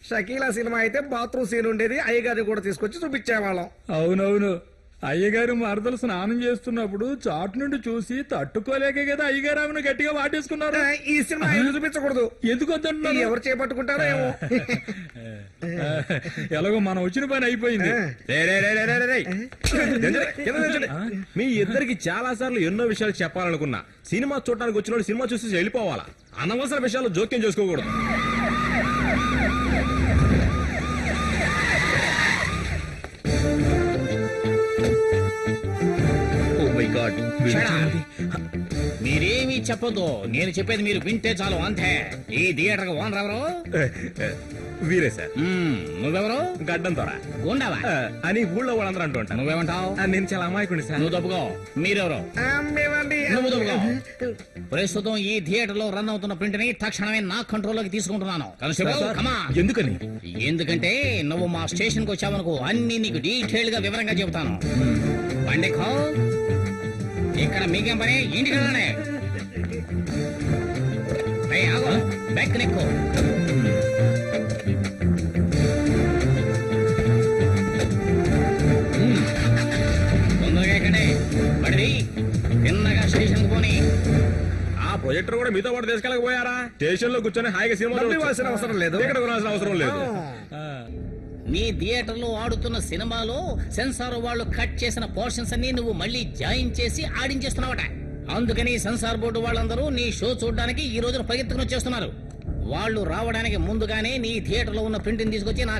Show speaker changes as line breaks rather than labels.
Shakeela cinema అయితే bathroom scene ఉండేది, అయ్యగారిని కూడా తీసుకొచ్చి చూపించేవాళ్ళం.
అవునవును, అయ్యగారు మరదలు స్నానం చేస్తున్నప్పుడు చాటు నుండి చూసి తట్టుకోలేకే కదా అయ్యగారు ఆమెను గట్టిగా వాటేసుకున్నారు.
ఈ సినిమా ఆయన చూపించకూడదు.
ఎందుకు వద్దంటున్నారు?
ఎవరు చేపట్టుకుంటారో ఏమో.
ఎలాగో మనం వచ్చిన పని అయిపోయింది.
మీ ఇద్దరికి చాలా సార్లు ఎన్నో విషయాలు చెప్పాలనుకున్నా. సినిమా చూడటానికి వచ్చిన సినిమా చూసి వెళ్ళిపోవాలా, అనవసర విషయాలు జోక్యం చేసుకోకూడదు.
మీరేమీ చెప్పొద్దు, నేను చెప్పేది మీరు వింటే చాలు, అంతే. ఈ థియేటర్ ఓనర్ ఎవరు?
వీరే సార్.
నువ్వెవరు?
గడ్డం త్వర
గుండావా
అని ఊళ్ళో వాళ్ళందరూ అంటూ ఉంటాను.
నువ్వేమంటావు?
నేను చాలా అమాయకుడి సార్.
నువ్వు తప్పుకో. మీరెవరు? నువ్వు తప్పుకో. ప్రస్తుతం ఈ థియేటర్ లో రన్ అవుతున్న ప్రింట్ ని తక్షణమే నా కంట్రోల్లోకి తీసుకుంటున్నాను.
ఎందుకని?
ఎందుకంటే నువ్వు మా స్టేషన్ కు వచ్చావనుకో, అన్ని నీకు డీటెయిల్ గా వివరంగా చెబుతాను. పండిఖో, ఇక్కడ మీకేం పని? ఇంటికి రానే బ్యాక్ నెక్కు. తొందరగా ఎక్కండి, పడిది తిన్నగా స్టేషన్ కు పోని.
ఆ ప్రొజెక్టర్ కూడా మీతో పాటు తీసుకెళ్ళకపోయారా? స్టేషన్ లో కూర్చొని హాయిగా సినిమా
చూడాల్సిన అవసరం లేదు,
ఇక్కడ కొనాల్సిన అవసరం లేదు.
నీ థియేటర్ లో ఆడుతున్న సినిమాలో సెన్సార్ వాళ్ళు కట్ చేసిన పోర్షన్స్ అన్ని నువ్వు మళ్ళీ జాయిన్ చేసి ఆడించేస్తున్నావట. అందుకని సెన్సార్ బోర్డు వాళ్ళందరూ నీ షో చూడడానికి ఈ రోజున పరిగెత్తుకుని వచ్చేస్తున్నారు. వాళ్ళు రావడానికి ముందుగానే నీ థియేటర్ లో ఉన్న ప్రింట్ తీసుకొచ్చి నా